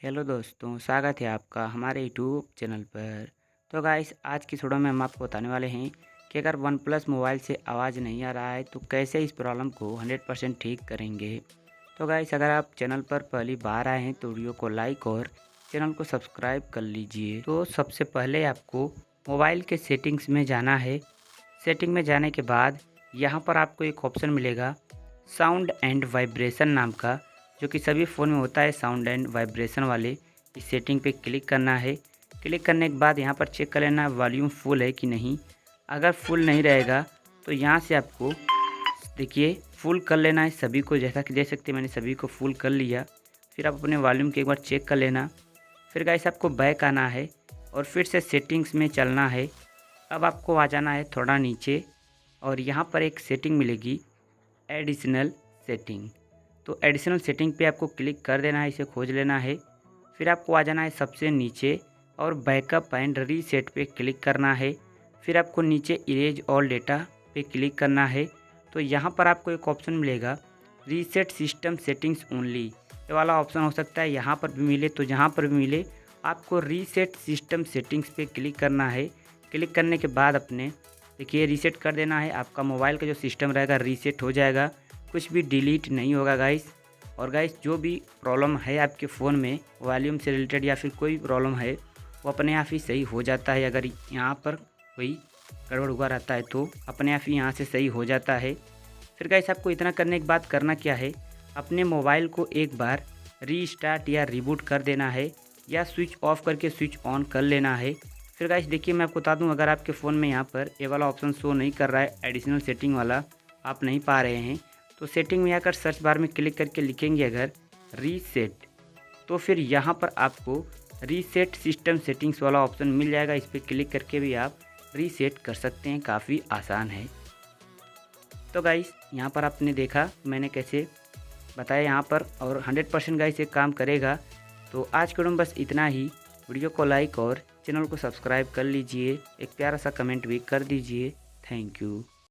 Hello दोस्तों, स्वागत है आपका हमारे यूट्यूब चैनल पर। तो गाइस, आज की वीडियो में हम आपको बताने वाले हैं कि अगर वन प्लस मोबाइल से आवाज़ नहीं आ रहा है तो कैसे इस प्रॉब्लम को 100% ठीक करेंगे। तो गाइस, अगर आप चैनल पर पहली बार आए हैं तो वीडियो को लाइक और चैनल को सब्सक्राइब कर लीजिए। तो सबसे पहले आपको मोबाइल के सेटिंग्स में जाना है। सेटिंग में जाने के बाद यहाँ पर आपको एक ऑप्शन मिलेगा साउंड एंड वाइब्रेशन नाम का, जो कि सभी फ़ोन में होता है। साउंड एंड वाइब्रेशन वाले इस सेटिंग पे क्लिक करना है। क्लिक करने के बाद यहाँ पर चेक कर लेना वॉल्यूम फुल है कि नहीं। अगर फुल नहीं रहेगा तो यहाँ से आपको देखिए फुल कर लेना है सभी को। जैसा कि देख सकते हैं मैंने सभी को फुल कर लिया। फिर आप अपने वॉल्यूम को एक बार चेक कर लेना। फिर गाइस आपको बैक आना है और फिर से सेटिंग्स में चलना है। अब आपको आ जाना है थोड़ा नीचे और यहाँ पर एक सेटिंग मिलेगी एडिशनल सेटिंग। तो एडिशनल सेटिंग पे आपको क्लिक कर देना है, इसे खोज लेना है। फिर आपको आ जाना है सबसे नीचे और बैकअप एंड रीसेट पे क्लिक करना है। फिर आपको नीचे इरेज ऑल डेटा पे क्लिक करना है। तो यहाँ पर आपको एक ऑप्शन मिलेगा रीसेट सिस्टम सेटिंग्स ओनली। ये वाला ऑप्शन हो सकता है यहाँ पर भी मिले, तो जहाँ पर भी मिले आपको रीसेट सिस्टम सेटिंग्स पे क्लिक करना है। क्लिक करने के बाद अपने देखिए रीसेट कर देना है। आपका मोबाइल का जो सिस्टम रहेगा रीसेट हो जाएगा, कुछ भी डिलीट नहीं होगा गाइस। और गाइस जो भी प्रॉब्लम है आपके फ़ोन में वॉल्यूम से रिलेटेड या फिर कोई प्रॉब्लम है वो अपने आप ही सही हो जाता है। अगर यहाँ पर कोई गड़बड़ हुआ रहता है तो अपने आप ही यहाँ से सही हो जाता है। फिर गाइस आपको इतना करने के बाद करना क्या है, अपने मोबाइल को एक बार रीस्टार्ट या रिबूट कर देना है या स्विच ऑफ करके स्विच ऑन कर लेना है। फिर गाइस देखिए मैं आपको बता दूं, अगर आपके फ़ोन में यहाँ पर ये वाला ऑप्शन शो नहीं कर रहा है, एडिशनल सेटिंग वाला आप नहीं पा रहे हैं, तो सेटिंग में आकर सर्च बार में क्लिक करके लिखेंगे अगर रीसेट, तो फिर यहाँ पर आपको रीसेट सिस्टम सेटिंग्स वाला ऑप्शन मिल जाएगा। इस पर क्लिक करके भी आप रीसेट कर सकते हैं, काफ़ी आसान है। तो गाइस यहाँ पर आपने देखा मैंने कैसे बताया यहाँ पर, और 100% गाइस ये काम करेगा। तो आज के वीडियो में बस इतना ही। वीडियो को लाइक और चैनल को सब्सक्राइब कर लीजिए, एक प्यारा सा कमेंट भी कर दीजिए। Thank you.